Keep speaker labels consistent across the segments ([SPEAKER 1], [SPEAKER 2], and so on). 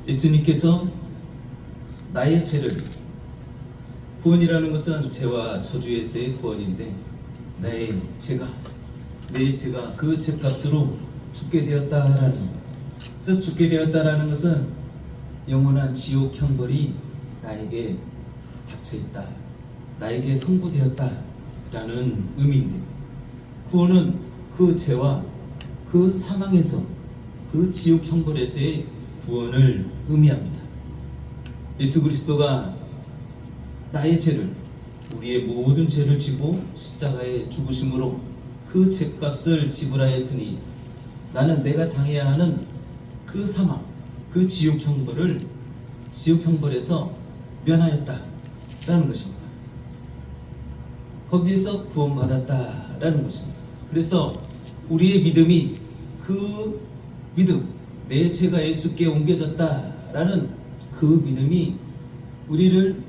[SPEAKER 1] 예수님께서 나의 죄를, 구원이라는 것은 죄와 저주에서의 구원인데, 내 죄가 그 죄값으로 죽게 되었다라는, 그래서 죽게 되었다라는 것은 영원한 지옥 형벌이 나에게 닥쳐있다, 나에게 선고되었다라는 의미인데, 구원은 그 죄와 그 사망에서, 그 지옥 형벌에서의 구원을 의미합니다. 예수 그리스도가 나의 죄를, 우리의 모든 죄를 지고 십자가에 죽으심으로 그 죄값을 지불하였으니 나는 내가 당해야 하는 그 사망, 그 지옥 형벌에서 면하였다라는 것입니다. 거기에서 구원받았다라는 것입니다. 그래서 우리의 믿음이, 그 믿음, 내 죄가 예수께 옮겨졌다라는 그 믿음이 우리를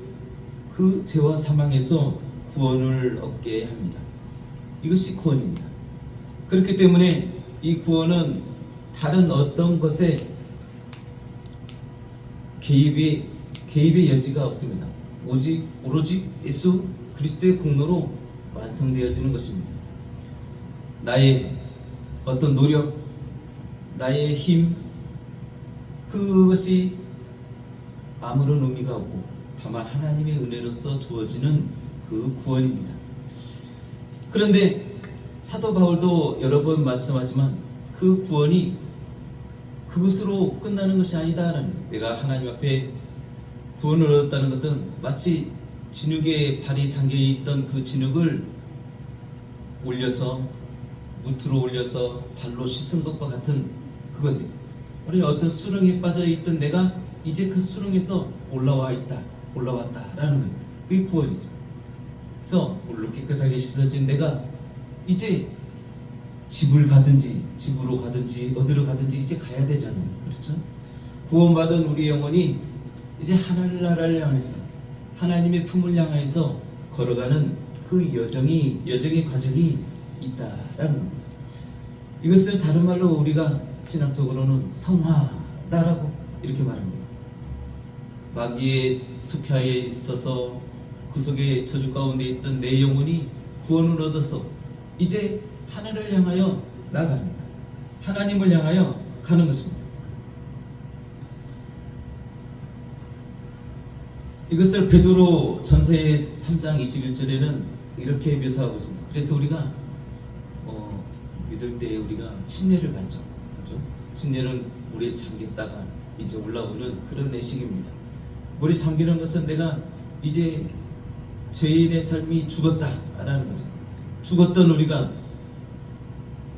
[SPEAKER 1] 그 죄와 사망에서 구원을 얻게 합니다. 이것이 구원입니다. 그렇기 때문에 이 구원은 다른 어떤 것에 개입의 여지가 없습니다. 오로지 예수 그리스도의 공로로 완성되어지는 것입니다. 나의 어떤 노력, 나의 힘, 그것이 아무런 의미가 없고 다만 하나님의 은혜로서 주어지는 그 구원입니다. 그런데 사도 바울도 여러 번 말씀하지만 그 구원이 그것으로 끝나는 것이 아니다라는, 내가 하나님 앞에 구원을 얻었다는 것은 마치 진흙에 발이 담겨있던 그 진흙을 올려서, 무트로 올려서 발로 씻은 것과 같은 그건데, 우리 어떤 수렁에 빠져있던 내가 이제 그 수렁에서 올라왔다라는 거예요. 그게 구원이죠. 그래서 물로 깨끗하게 씻어진 내가 이제 집으로 가든지 어디로 가든지 이제 가야 되잖아요. 그렇죠? 구원받은 우리 영혼이 이제 하늘나라를 향해서, 하나님의 품을 향해서 걸어가는 그 여정의 과정이 있다라는 겁니다. 이것을 다른 말로 우리가 신학적으로는 성화다라고 이렇게 말합니다. 마귀의 숲하에 있어서 그 속에 저주 가운데 있던 내 영혼이 구원을 얻어서 이제 하늘을 향하여 나갑니다. 하나님을 향하여 가는 것입니다. 이것을 베드로 전서의 3장 21절에는 이렇게 묘사하고 있습니다. 그래서 우리가 믿을 때 우리가 침례를 받죠. 그렇죠? 침례는 물에 잠겼다가 이제 올라오는 그런 내식입니다. 물에 잠기는 것은 내가 이제 죄인의 삶이 죽었다라는 거죠. 죽었던 우리가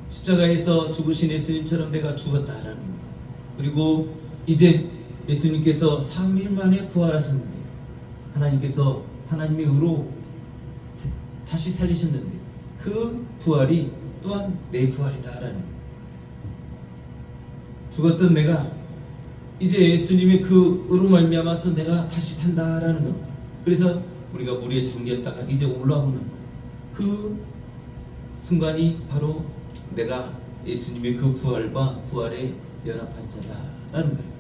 [SPEAKER 1] 십자가에서 죽으신 예수님처럼 내가 죽었다라는 겁니다. 그리고 이제 예수님께서 3일 만에 부활하셨는데, 하나님께서 하나님의 의로 다시 살리셨는데, 그 부활이 또한 내 부활이다라는 거예요. 죽었던 내가 이제 예수님의 그 의로 말미암아서 내가 다시 산다라는 겁니다. 그래서 우리가 물에 잠겼다가 이제 올라오는 그 순간이 바로 내가 예수님의 그 부활과 부활에 연합한 자다라는 거예요.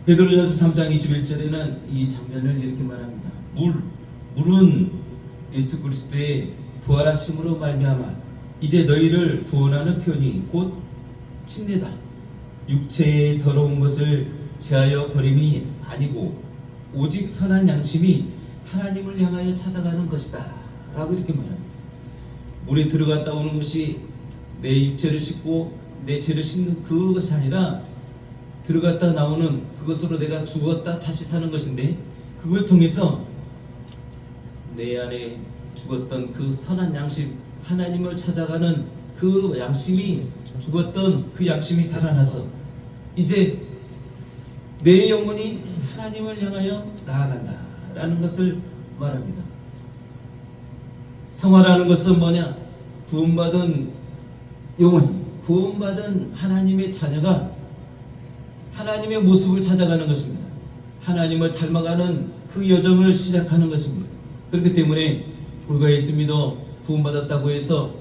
[SPEAKER 1] 베드로전서 3장 21절에는 이 장면을 이렇게 말합니다. 물은 예수 그리스도의 부활하심으로 말미암아 이제 너희를 구원하는 편이 곧 침례다. 육체의 더러운 것을 제하여 버림이 아니고 오직 선한 양심이 하나님을 향하여 찾아가는 것이다 라고 이렇게 말합니다. 물에 들어갔다 오는 것이 내 육체를 씻고 내 죄를 씻는 그것이 아니라, 들어갔다 나오는 그것으로 내가 죽었다 다시 사는 것인데, 그걸 통해서 내 안에 죽었던 그 선한 양심, 하나님을 찾아가는 그 양심이, 죽었던 그 양심이 살아나서 이제 내 영혼이 하나님을 향하여 나아간다라는 것을 말합니다. 성화라는 것은 뭐냐? 구원받은 영혼이, 구원받은 하나님의 자녀가 하나님의 모습을 찾아가는 것입니다. 하나님을 닮아가는 그 여정을 시작하는 것입니다. 그렇기 때문에 우리가 예수 믿어 구원받았다고 해서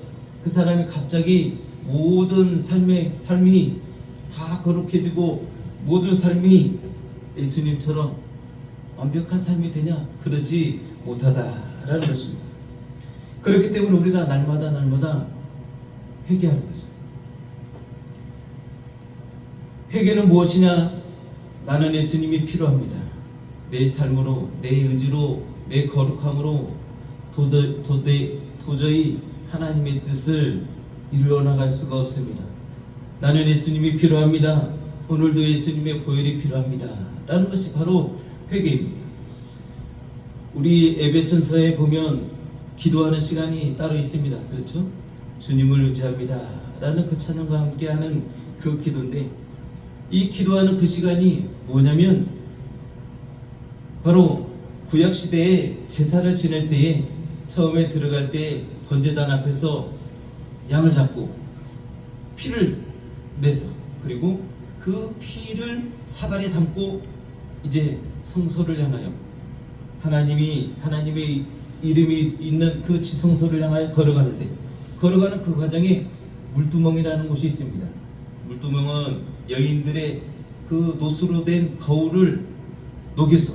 [SPEAKER 1] 그 사람이 갑자기 모든 삶이 다 거룩해지고 모든 삶이 예수님처럼 완벽한 삶이 되냐? 그러지 못하다라는 것입니다. 그렇기 때문에 우리가 날마다 회개하는 거죠. 회개는 무엇이냐? 나는 예수님이 필요합니다. 내 삶으로, 내 의지로, 내 거룩함으로 도저히 하나님의 뜻을 이루어 나갈 수가 없습니다. 나는 예수님이 필요합니다. 오늘도 예수님의 보혈이 필요합니다. 라는 것이 바로 회개입니다. 우리 에베소서에 보면 기도하는 시간이 따로 있습니다. 그렇죠? 주님을 의지합니다. 라는 그 찬양과 함께하는 그 기도인데, 이 기도하는 그 시간이 뭐냐면 바로 구약시대에 제사를 지낼 때에 처음에 들어갈 때 번제단 앞에서 양을 잡고 피를 내서, 그리고 그 피를 사발에 담고 이제 성소를 향하여 하나님의 이름이 있는 그 지성소를 향하여 걸어가는데, 걸어가는 그 과정에 물두멍이라는 곳이 있습니다. 물두멍은 여인들의 그 노수로 된 거울을 녹여서,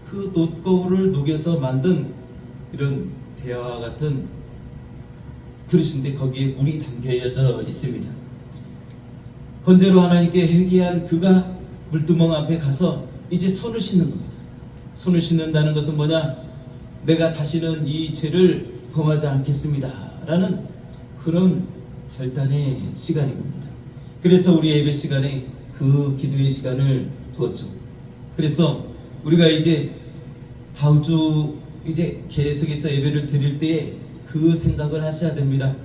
[SPEAKER 1] 그 놋거울을 녹여서 만든 이런 대야와 같은 그릇인데, 거기에 물이 담겨져 있습니다. 번제로 하나님께 회개한 그가 물두멍 앞에 가서 이제 손을 씻는 겁니다. 손을 씻는다는 것은 뭐냐? 내가 다시는 이 죄를 범하지 않겠습니다 라는 그런 결단의 시간인 겁니다. 그래서 우리 예배 시간에 그 기도의 시간을 두었죠. 그래서 우리가 이제 다음 주 이제 계속해서 예배를 드릴 때 그 생각을 하셔야 됩니다.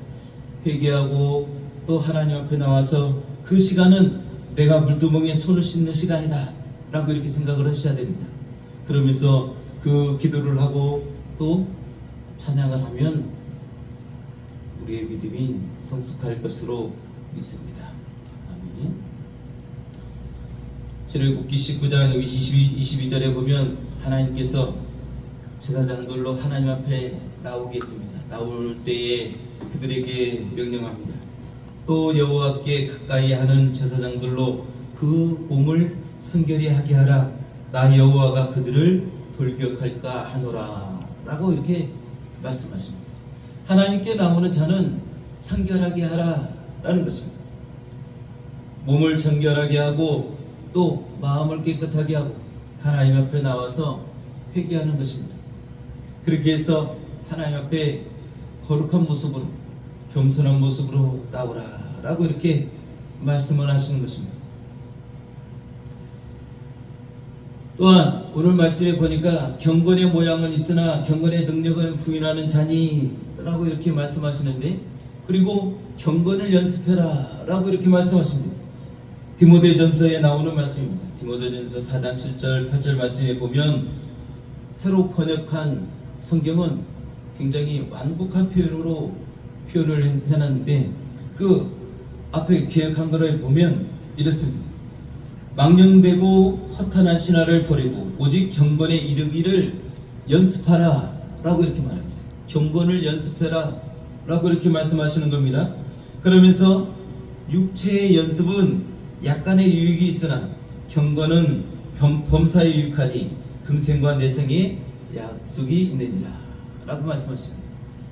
[SPEAKER 1] 회개하고 또 하나님 앞에 나와서 그 시간은 내가 물두멍에 손을 씻는 시간이다 라고 이렇게 생각을 하셔야 됩니다. 그러면서 그 기도를 하고 또 찬양을 하면 우리의 믿음이 성숙할 것으로 믿습니다. 아멘. 출애굽기 19장 여기 22절에 보면 하나님께서 제사장들로 하나님 앞에 나오게 했습니다. 나올 때에 그들에게 명령합니다. 또 여호와께 가까이 하는 제사장들로 그 몸을 성결히 하게 하라. 나 여호와가 그들을 돌격할까 하노라 라고 이렇게 말씀하십니다. 하나님께 나오는 자는 성결하게 하라 라는 것입니다. 몸을 정결하게 하고 또 마음을 깨끗하게 하고 하나님 앞에 나와서 회개하는 것입니다. 그렇게 해서 하나님 앞에 거룩한 모습으로, 겸손한 모습으로 나오라 라고 이렇게 말씀을 하시는 것입니다. 또한 오늘 말씀에 보니까 경건의 모양은 있으나 경건의 능력은 부인하는 자니 라고 이렇게 말씀하시는데, 그리고 경건을 연습해라 라고 이렇게 말씀하십니다. 디모데전서에 나오는 말씀입니다. 디모데전서 4장 7절 8절 말씀에 보면 새로 번역한 성경은 굉장히 완곡한 표현으로 표현을 해놨는데, 그 앞에 개역한 거를 보면 이렇습니다. 망령되고 허탄한 신화를 버리고 오직 경건에 이르기를 연습하라 라고 이렇게 말합니다. 경건을 연습해라 라고 이렇게 말씀하시는 겁니다. 그러면서 육체의 연습은 약간의 유익이 있으나 경건은 범사에 유익하니 금생과 내생에 약속이 있느니라 라고 말씀하십니다.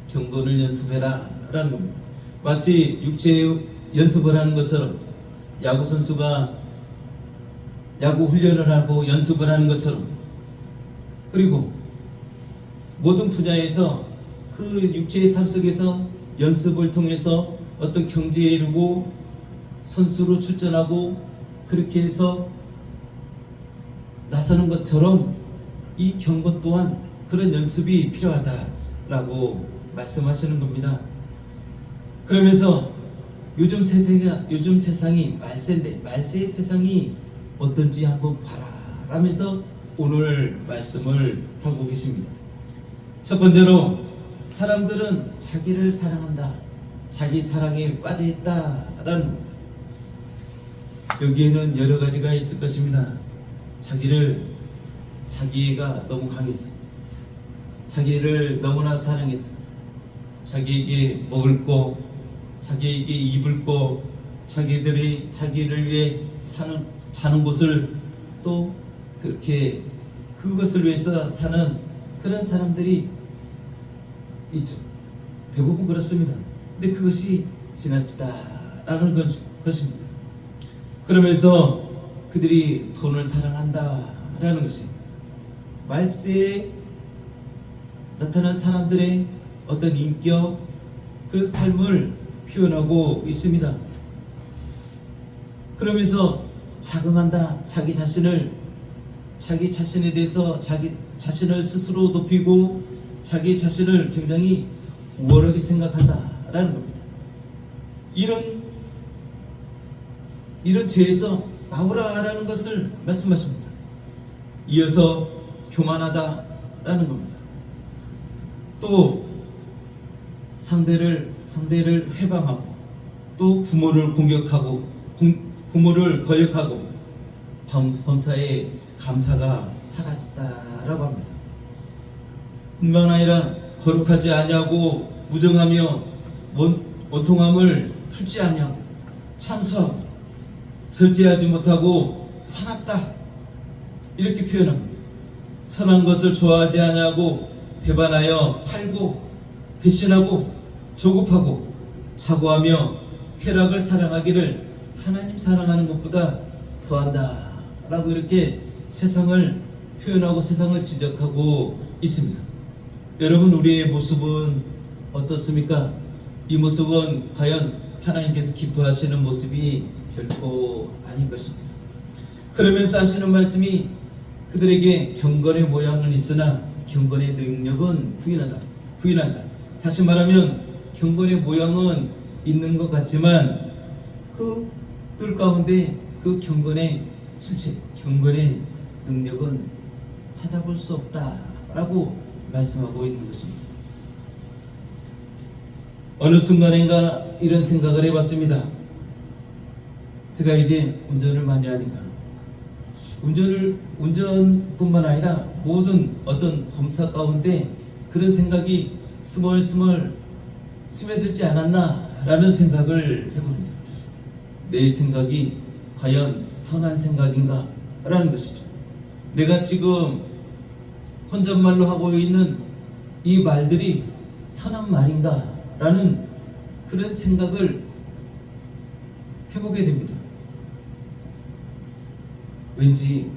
[SPEAKER 1] 경건을 연습해라 라는 겁니다. 마치 육체의 연습을 하는 것처럼, 야구 선수가 야구 훈련을 하고 연습을 하는 것처럼, 그리고 모든 분야에서 그 육체의 삶 속에서 연습을 통해서 어떤 경지에 이르고 선수로 출전하고 그렇게 해서 나서는 것처럼 이 경건 또한 그런 연습이 필요하다라고 말씀하시는 겁니다. 그러면서 요즘 세상이 말세인데 말세의 세상이 어떤지 한번 봐라 라면서 오늘 말씀을 하고 계십니다. 첫 번째로, 사람들은 자기를 사랑한다, 자기 사랑에 빠져있다 라는 겁니다. 여기에는 여러 가지가 있을 것입니다. 자기가 너무 강해서, 자기를 너무나 사랑해서, 자기에게 먹을 거, 자기에게 입을 거, 자기를 위해 자는 곳을 또 그렇게 그것을 위해서 사는 그런 사람들이 있죠. 대부분 그렇습니다. 근데 그것이 지나치다라는 것입니다. 그러면서 그들이 돈을 사랑한다라는 것이 말세에 나타난 사람들의 어떤 인격, 그 삶을 표현하고 있습니다. 그러면서 자긍한다. 자기 자신에 대해서 자기 자신을 스스로 높이고 자기 자신을 굉장히 우월하게 생각한다라는 겁니다. 이런 죄에서 나오라라는 것을 말씀하십니다. 이어서 교만하다라는 겁니다. 또 상대를 해방하고 또 부모를 공격하고 부모를 거역하고 범사에 감사가 사라졌다라고 합니다. 뿐만 아니라 거룩하지 아니하고 무정하며 원통함을 풀지 아니하고 참소하고 절제하지 못하고 사납다 이렇게 표현합니다. 선한 것을 좋아하지 아니하고 배반하여 팔고 배신하고 조급하고 자고하며 쾌락을 사랑하기를 하나님 사랑하는 것보다 더한다 라고 이렇게 세상을 표현하고 세상을 지적하고 있습니다. 여러분, 우리의 모습은 어떻습니까? 이 모습은 과연 하나님께서 기뻐하시는 모습이 결코 아닐 것입니다. 그러면서 하시는 말씀이 그들에게 경건의 모양은 있으나 경건의 능력은 부인한다. 다시 말하면 경건의 모양은 있는 것 같지만 그들 가운데 그 경건의 실체, 경건의 능력은 찾아볼 수 없다라고 말씀하고 있는 것입니다. 어느 순간인가 이런 생각을 해봤습니다. 제가 이제 운전을 많이 하니까 운전뿐만 아니라 모든 어떤 범사 가운데 그런 생각이 스멀스멀 스며들지 않았나라는 생각을 해봅니다. 내 생각이 과연 선한 생각인가? 라는 것이죠. 내가 지금 혼잣말로 하고 있는 이 말들이 선한 말인가? 라는 그런 생각을 해보게 됩니다. 왠지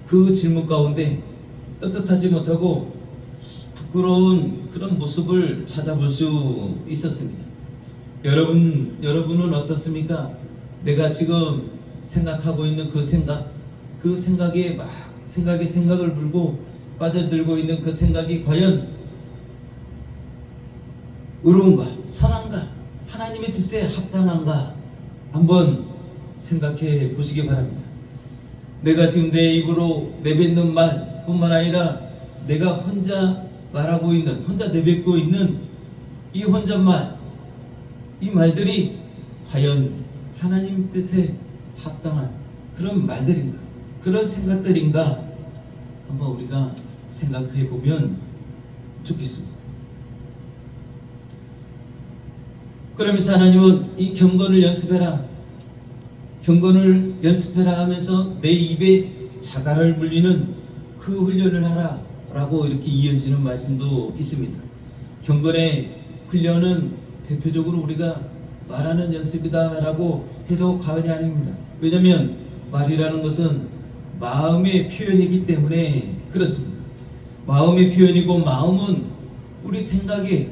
[SPEAKER 1] 그 질문 가운데 떳떳하지 못하고 부끄러운 그런 모습을 찾아볼 수 있었습니다. 여러분은 어떻습니까? 내가 지금 생각하고 있는 그 생각에 막 생각을 물고 빠져들고 있는 그 생각이 과연 의로운가, 선한가, 하나님의 뜻에 합당한가 한번 생각해 보시기 바랍니다. 내가 지금 내 입으로 내뱉는 말뿐만 아니라 내가 혼자 말하고 있는, 혼자 내뱉고 있는 이 혼잣말, 이 말들이 과연 하나님 뜻에 합당한 그런 말들인가, 그런 생각들인가 한번 우리가 생각해 보면 좋겠습니다. 그러면서 하나님은 이 경건을 연습해라 하면서 내 입에 자갈을 물리는 그 훈련을 하라 라고 이렇게 이어지는 말씀도 있습니다. 경건의 훈련은 대표적으로 우리가 말하는 연습이다 라고 해도 과언이 아닙니다. 왜냐하면 말이라는 것은 마음의 표현이기 때문에 그렇습니다. 마음의 표현이고 마음은 우리 생각에,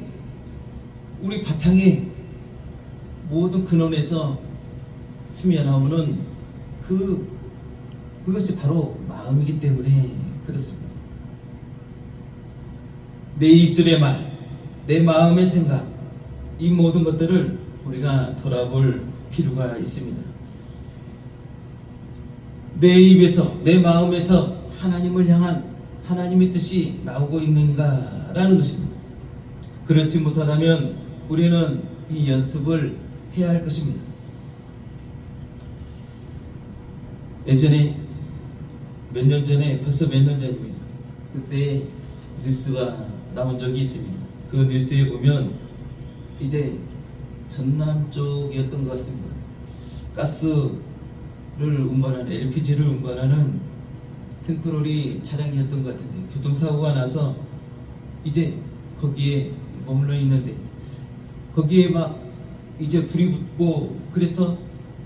[SPEAKER 1] 우리 바탕에 모든 근원에서 스며나오는 그것이 바로 마음이기 때문에 그렇습니다. 내 입술의 말, 내 마음의 생각, 이 모든 것들을 우리가 돌아볼 필요가 있습니다. 내 입에서, 내 마음에서 하나님을 향한 하나님의 뜻이 나오고 있는가라는 것입니다. 그렇지 못하다면 우리는 이 연습을 해야 할 것입니다. 예전에 벌써 몇 년 전입니다. 그때 뉴스가 나온 적이 있습니다. 그 뉴스에 보면 이제 전남 쪽이었던 것 같습니다. 가스를 운반하는, LPG를 운반하는 탱크롤이 차량이었던 것 같은데 교통사고가 나서 이제 거기에 머물러 있는데 거기에 막 이제 불이 붙고 그래서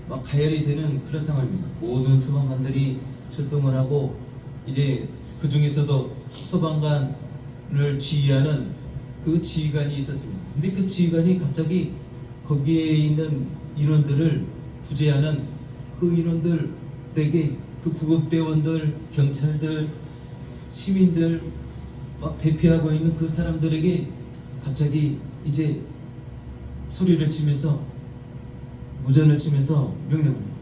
[SPEAKER 1] 막 가열이 되는 그런 상황입니다. 모든 소방관들이 출동을 하고 이제 그 중에서도 소방관을 지휘하는 그 지휘관이 있었습니다. 근데 그 지휘관이 갑자기 거기에 있는 인원들을 구제하는 그 인원들에게 그 구급대원들, 경찰들, 시민들 막 대피하고 있는 그 사람들에게 갑자기 이제 소리를 치면서 무전을 치면서 명령합니다.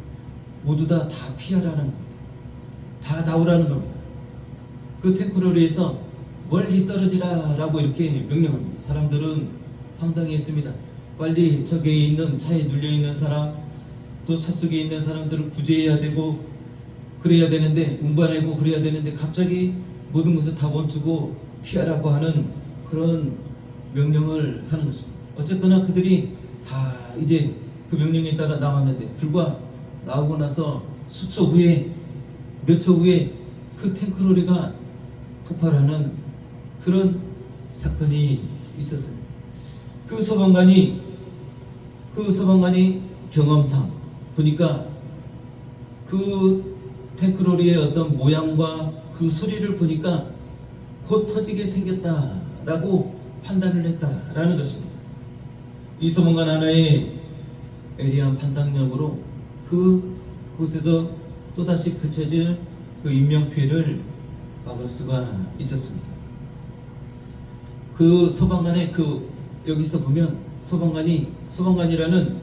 [SPEAKER 1] 모두 다 피하라는 겁니다. 다 나오라는 겁니다. 그 탱크로리에서 멀리 떨어지라라고 이렇게 명령합니다. 사람들은 황당했습니다. 빨리 저기에 있는 차에 눌려 있는 사람, 또 차 속에 있는 사람들을 구제해야 되고 그래야 되는데 운반하고 그래야 되는데 갑자기 모든 것을 다 멈추고 피하라고 하는 그런 명령을 하는 것입니다. 어쨌거나 그들이 다 이제 그 명령에 따라 나왔는데 불과 나오고 나서 수초 후에 몇 초 후에 그 탱크로리가 폭발하는 그런 사건이 있었습니다. 그 소방관이 경험상 보니까 그 탱크로리의 어떤 모양과 그 소리를 보니까 곧 터지게 생겼다라고 판단을 했다라는 것입니다. 이 소방관 하나의 예리한 판단력으로 그곳에서 또다시 펼쳐질 그 인명피해를 막을 수가 있었습니다. 그 소방관의 여기서 보면 소방관이라는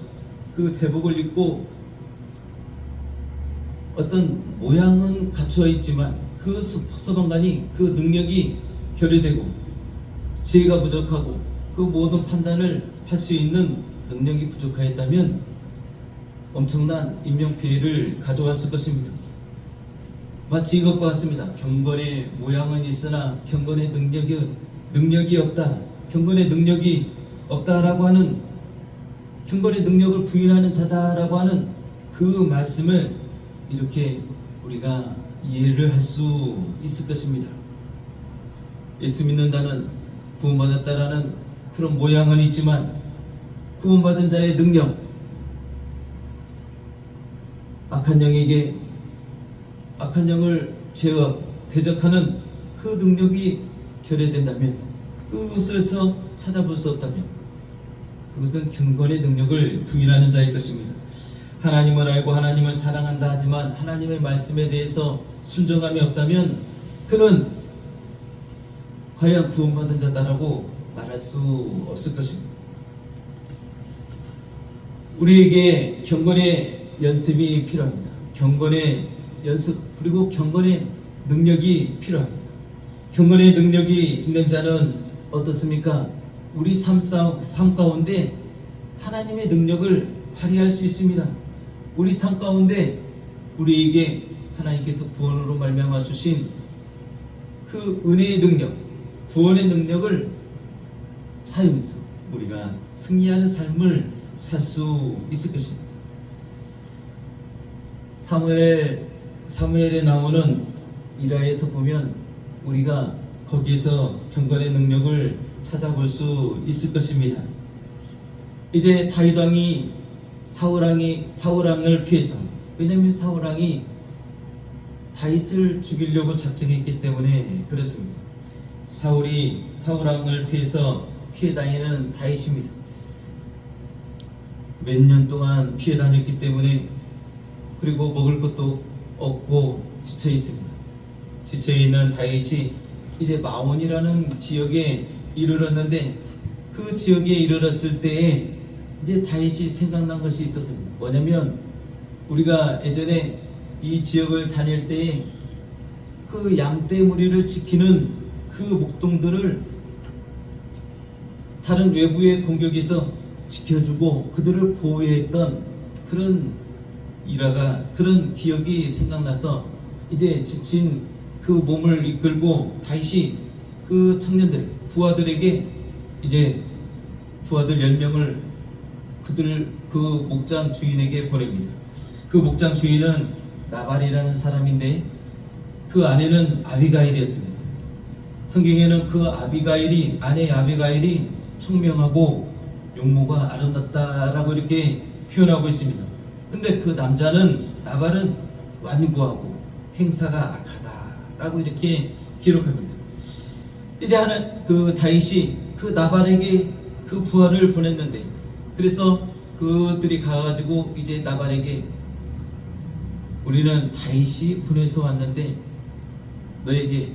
[SPEAKER 1] 그 제복을 입고 어떤 모양은 갖추어 있지만 그 소방관이 그 능력이 결여되고 지혜가 부족하고 그 모든 판단을 할 수 있는 능력이 부족하였다면 엄청난 인명피해를 가져왔을 것입니다. 마치 이것과 같습니다. 경건의 모양은 있으나 경건의 능력이 없다. 경건의 능력이 없다라고 하는 경건의 능력을 부인하는 자다라고 하는 그 말씀을 이렇게 우리가 이해를 할 수 있을 것입니다. 예수 믿는다는 구원받았다라는 그런 모양은 있지만 구원받은 자의 능력, 악한 영을 대적하는 그 능력이 결여된다면 그것에서 찾아볼 수 없다면 그것은 경건의 능력을 부인하는 자일 것입니다. 하나님을 알고 하나님을 사랑한다 하지만 하나님의 말씀에 대해서 순종함이 없다면 그는 과연 구원받은 자다라고 말할 수 없을 것입니다. 우리에게 경건의 연습이 필요합니다. 경건의 연습 그리고 경건의 능력이 필요합니다. 경건의 능력이 있는 자는 어떻습니까? 우리 삶 가운데 하나님의 능력을 발휘할 수 있습니다. 우리 삶 가운데 우리에게 하나님께서 구원으로 말미암아 주신 그 은혜의 능력, 구원의 능력을 사용해서 우리가 승리하는 삶을 살 수 있을 것입니다. 사무엘에 나오는 일화에서 보면 우리가 거기에서 경건의 능력을 찾아볼 수 있을 것입니다. 이제 다윗 왕이 사울왕을 피해서, 왜냐하면 사울왕이 다윗을 죽이려고 작정했기 때문에 그렇습니다. 사울왕을 피해서 피해 다니는 다윗입니다. 몇 년 동안 피해 다녔기 때문에 그리고 먹을 것도 없고 지쳐 있습니다. 지쳐 있는 다윗이 이제 마온이라는 지역에 이르렀는데 그 지역에 이르렀을 때에 이제 다윗이 생각난 것이 있었습니다. 뭐냐면 우리가 예전에 이 지역을 다닐 때에 그 양떼 무리를 지키는 그 목동들을 다른 외부의 공격에서 지켜주고 그들을 보호했던 그런 그런 기억이 생각나서 이제 지친 그 몸을 이끌고 다윗이 그 청년들 부하들에게 이제 부하들 10명을 그 목장 주인에게 보냅니다. 그 목장 주인은 나발이라는 사람인데 그 아내는 아비가일이었습니다. 성경에는 그 아비가일이, 아내 아비가일이 총명하고 용모가 아름답다라고 이렇게 표현하고 있습니다. 근데 그 남자는, 나발은 완고하고 행사가 악하다라고 이렇게 기록합니다. 이제 그 다윗이 그 나발에게 그 부하를 보냈는데, 그래서 그들이 가가지고 이제 나발에게 우리는 다윗이 보내서 왔는데 너에게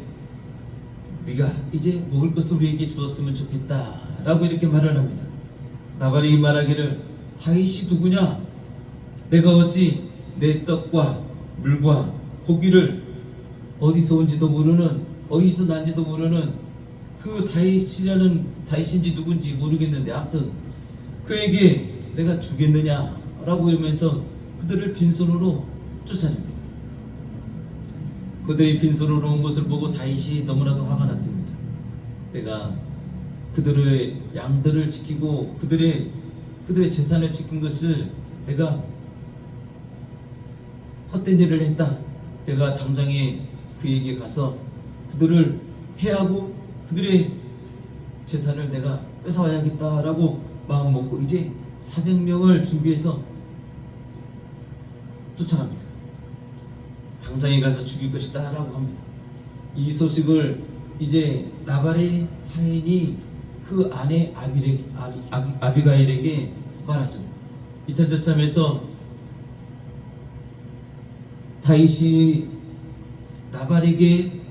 [SPEAKER 1] 네가 이제 먹을 것을 우리에게 주었으면 좋겠다 라고 이렇게 말을 합니다. 나발이 말하기를 다윗이 누구냐? 내가 어찌 내 떡과 물과 고기를 어디서 온지도 모르는, 어디서 난지도 모르는 그 다윗인지 누군지 모르겠는데 아무튼 그에게 내가 주겠느냐 라고 이러면서 그들을 빈손으로 쫓아냅니다. 그들이 빈손으로 온 것을 보고 다윗이 너무나도 화가 났습니다. 내가 그들의 양들을 지키고 그들의 재산을 지킨 것을 내가 헛된 일을 했다. 내가 당장에 그에게 가서 그들을 해하고 그들의 재산을 내가 뺏어와야겠다라고 마음 먹고 이제 400명을 준비해서 쫓아갑니다. 당장에 가서 죽일 것이다 라고 합니다. 이 소식을 이제 나발의 하인이 그 아내 아비가일에게 말하죠. 이전저참에서 다윗이 나발에게,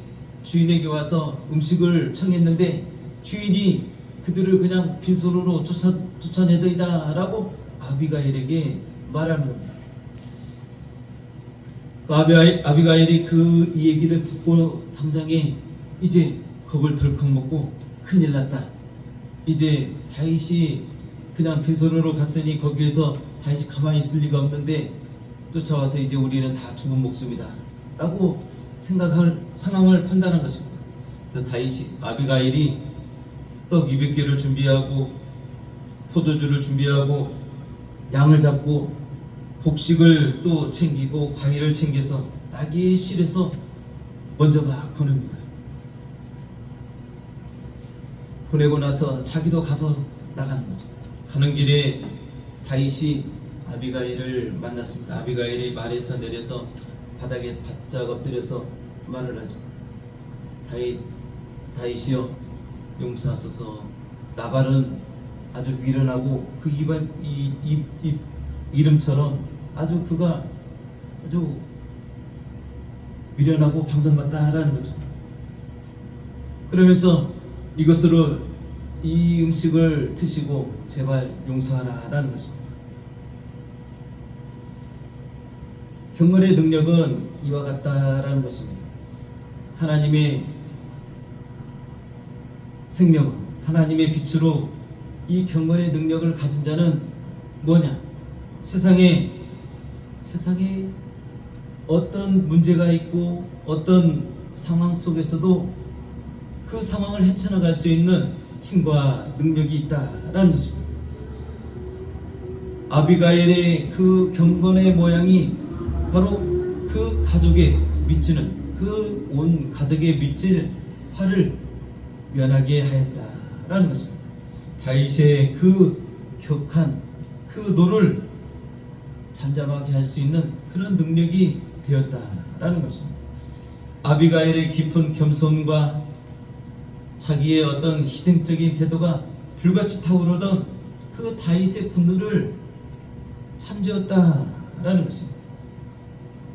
[SPEAKER 1] 주인에게 와서 음식을 청했는데 주인이 그들을 그냥 빈손으로 쫓아내더이다 라고 아비가일에게 말하는 겁니다. 아비가일이 이 얘기를 듣고 당장에 이제 겁을 덜컥 먹고 큰일 났다. 이제 다윗이 그냥 빈손으로 갔으니 거기에서 다윗이 가만히 있을 리가 없는데 쫓아와서 이제 우리는 다 죽은 목숨이다 라고 생각할 상황을 판단한 것입니다. 그래서 아비가일이 떡 200개를 준비하고 포도주를 준비하고 양을 잡고 곡식을 또 챙기고 과일을 챙겨서 따기실에서 먼저 막 보냅니다. 보내고 나서 자기도 가서 나가는 거죠. 가는 길에 다윗이 아비가일을 만났습니다. 아비가일이 말에서 내려서 바닥에 바짝 엎드려서 말을 하죠. 다윗이여 용서하소서. 나발은 아주 미련하고 그 이름처럼 아주 그가 아주 미련하고 방정맞다라는 거죠. 그러면서 이것으로 이 음식을 드시고 제발 용서하라라는 것입니다. 경건의 능력은 이와 같다라는 것입니다. 하나님의 생명은, 하나님의 빛으로 이 경건의 능력을 가진 자는 뭐냐? 세상에 어떤 문제가 있고 어떤 상황 속에서도 그 상황을 헤쳐나갈 수 있는 힘과 능력이 있다라는 것입니다. 아비가일의 그 경건의 모양이 바로 그 가족에 미치는, 그 온 가족에 미칠 화를 면하게 하였다라는 것입니다. 다윗의 그 격한 그 노를 잠잠하게 할 수 있는 그런 능력이 되었다라는 것입니다. 아비가일의 깊은 겸손과 자기의 어떤 희생적인 태도가 불같이 타오르던 그 다윗의 분노를 참지었다라는 것입니다.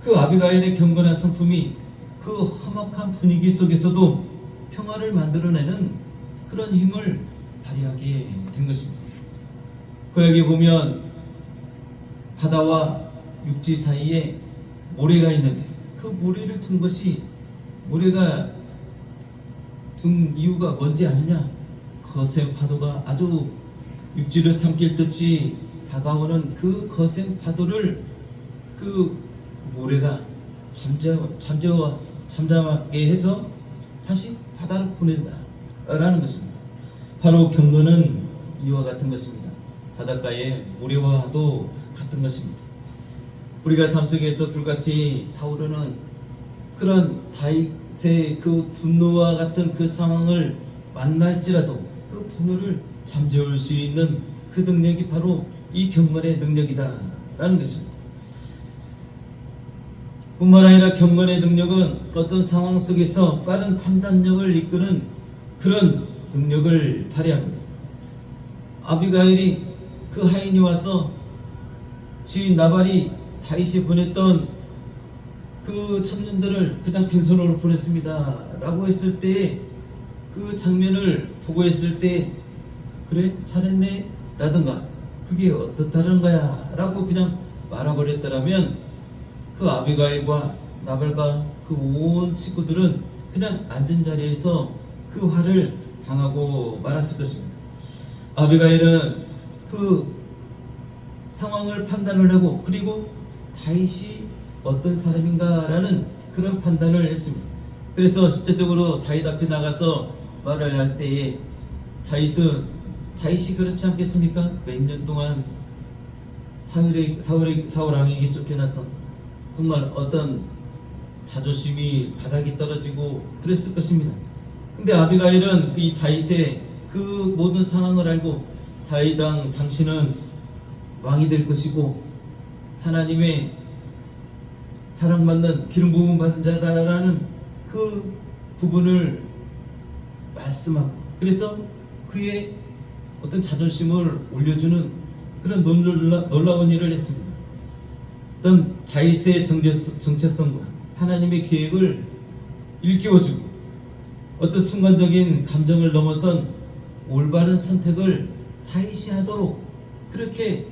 [SPEAKER 1] 그 아비가일의 경건한 성품이 그 험악한 분위기 속에서도 평화를 만들어내는 그런 힘을 발휘하게 된 것입니다. 구약에 보면 바다와 육지 사이에 모래가 있는데 그 모래를 모래가 둔 이유가 뭔지 아느냐? 거센 파도가 아주 육지를 삼킬 듯이 다가오는 그 거센 파도를 그 모래가 잠잠하게 해서 다시 바다로 보낸다라는 것입니다. 바로 경건은 이와 같은 것입니다. 바닷가의 모래와도 같은 것입니다. 우리가 삶 속에서 불같이 타오르는 그런 다윗의 그 분노와 같은 그 상황을 만날지라도 그 분노를 잠재울 수 있는 그 능력이 바로 이 경건의 능력이다라는 것입니다. 뿐만 아니라 경건의 능력은 어떤 상황 속에서 빠른 판단력을 이끄는 그런 능력을 발휘합니다. 아비가일이 그 하인이 와서 주인 나발이 다윗이 보냈던 그 청년들을 그냥 빈손으로 보냈습니다 라고 했을 때 그 장면을 보고 했을 때 그래 잘했네 라든가 그게 어떻다는 거야 라고 그냥 말아버렸더라면 그 아비가일과 나발과 그 온 친구들은 그냥 앉은 자리에서 그 화를 당하고 말았을 것입니다. 아비가일은 그 상황을 판단을 하고 그리고 다윗이 어떤 사람인가라는 그런 판단을 했습니다. 그래서 실제적으로 다윗 앞에 나가서 말을 할 때에 다윗이 그렇지 않겠습니까? 몇 년 동안 사울 왕에게 쫓겨나서 정말 어떤 자존심이 바닥이 떨어지고 그랬을 것입니다. 근데 아비가일은 이 다윗의 그 모든 상황을 알고 다윗 왕 당신은 왕이 될 것이고 하나님의 사랑받는 기름 부음 받은 자다라는 그 부분을 말씀하고 그래서 그의 어떤 자존심을 올려주는 그런 놀라운 일을 했습니다. 어떤 다윗의 정체성과 하나님의 계획을 일깨워주고 어떤 순간적인 감정을 넘어선 올바른 선택을 다윗이 하도록 그렇게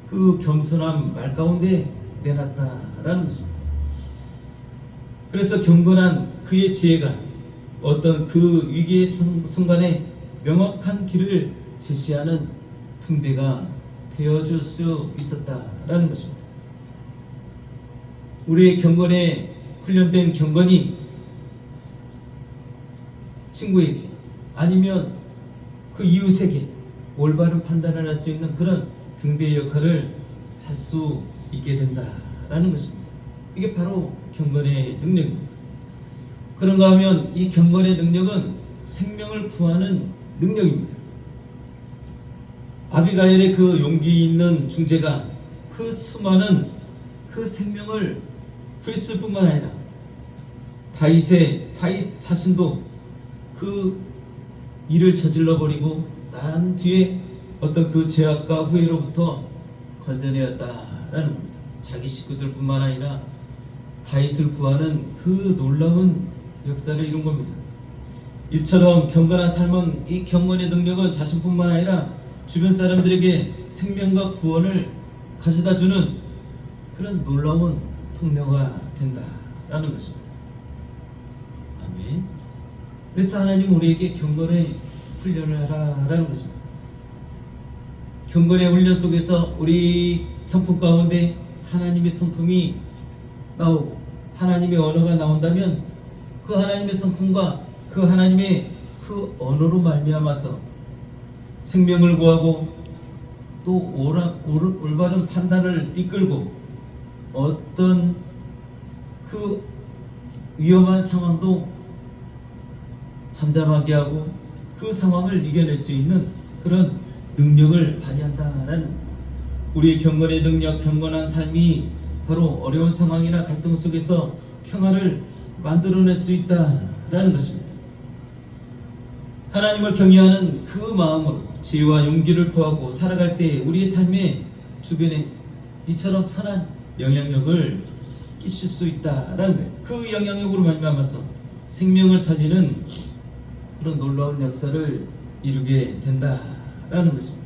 [SPEAKER 1] 그 겸손한 말 가운데 내놨다라는 것입니다. 그래서 경건한 그의 지혜가 어떤 그 위기의 순간에 명확한 길을 제시하는 등대가 되어줄 수 있었다라는 것입니다. 우리의 경건에 훈련된 경건이 친구에게 아니면 그 이웃에게 올바른 판단을 할 수 있는 그런 등대의 역할을 할 수 있게 된다라는 것입니다. 이게 바로 경건의 능력입니다. 그런가 하면 이 경건의 능력은 생명을 구하는 능력입니다. 아비가일의 그 용기 있는 중재가 그 수많은 그 생명을 구했을 뿐만 아니라 다윗 자신도 그 일을 저질러 버리고 난 뒤에 어떤 그 죄악과 후회로부터 건져내었다라는 겁니다. 자기 식구들뿐만 아니라 다윗을 구하는 그 놀라운 역사를 이룬 겁니다. 이처럼 경건한 삶은 이 경건의 능력은 자신뿐만 아니라 주변 사람들에게 생명과 구원을 가져다주는 그런 놀라운 통로가 된다라는 것입니다. 아멘. 그래서 하나님 우리에게 경건의 훈련을 하라라는 것입니다. 경건의 훈련 속에서 우리 성품 가운데 하나님의 성품이 나오고 하나님의 언어가 나온다면 그 하나님의 성품과 그 하나님의 그 언어로 말미암아서 생명을 구하고 또 올바른 판단을 이끌고 어떤 그 위험한 상황도 잠잠하게 하고 그 상황을 이겨낼 수 있는 그런 능력을 발휘한다라는 우리의 경건의 능력, 경건한 삶이 바로 어려운 상황이나 갈등 속에서 평화를 만들어낼 수 있다라는 것입니다. 하나님을 경외하는 그 마음으로 지혜와 용기를 구하고 살아갈 때 우리의 삶의 주변에 이처럼 선한 영향력을 끼칠 수 있다라는 거예요. 그 영향력으로 말미암아서 생명을 살리는 그런 놀라운 역사를 이루게 된다라는 것입니다.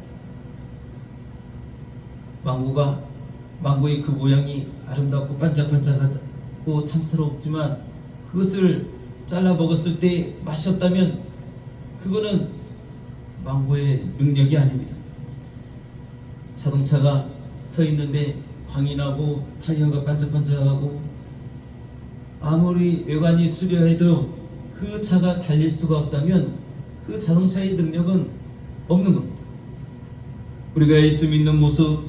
[SPEAKER 1] 망고의 그 모양이 아름답고 반짝반짝하고 탐스럽지만 그것을 잘라 먹었을 때 맛이 없다면 그거는 망고의 능력이 아닙니다. 자동차가 서 있는데 광이 나고 타이어가 반짝반짝하고 아무리 외관이 수려해도 그 차가 달릴 수가 없다면 그 자동차의 능력은 없는 겁니다. 우리가 예수 믿는 모습,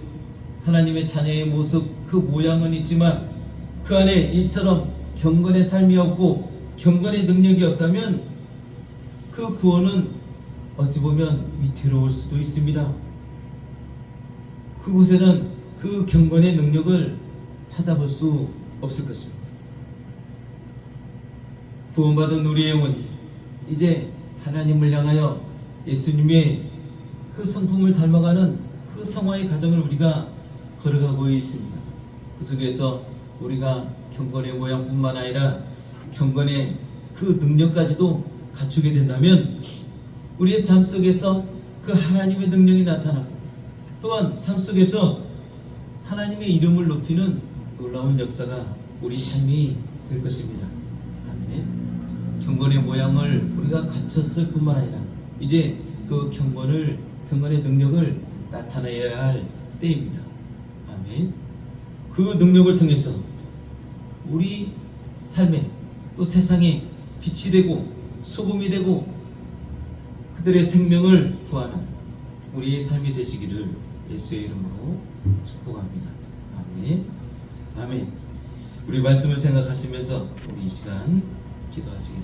[SPEAKER 1] 하나님의 자녀의 모습, 그 모양은 있지만 그 안에 이처럼 경건의 삶이 없고 경건의 능력이 없다면 그 구원은 어찌 보면 위태로울 수도 있습니다. 그곳에는 그 경건의 능력을 찾아볼 수 없을 것입니다. 구원받은 우리의 영혼이 이제 하나님을 향하여 예수님의 그 성품을 닮아가는 그 성화의 과정을 우리가 걸어가고 있습니다. 그 속에서 우리가 경건의 모양뿐만 아니라 경건의 그 능력까지도 갖추게 된다면 우리의 삶 속에서 그 하나님의 능력이 나타나고 또한 삶 속에서 하나님의 이름을 높이는 놀라운 역사가 우리 삶이 될 것입니다. 아멘. 경건의 모양을 우리가 갖췄을 뿐만 아니라 이제 그 경건의 능력을 나타내야 할 때입니다. 아멘. 그 능력을 통해서 우리 삶에 또 세상에 빛이 되고 소금이 되고 그들의 생명을 구하는 우리의 삶이 되시기를 예수의 이름으로 축복합니다. 아멘. 아멘. 우리 말씀을 생각하시면서 우리 이 시간 기도하시겠습니다.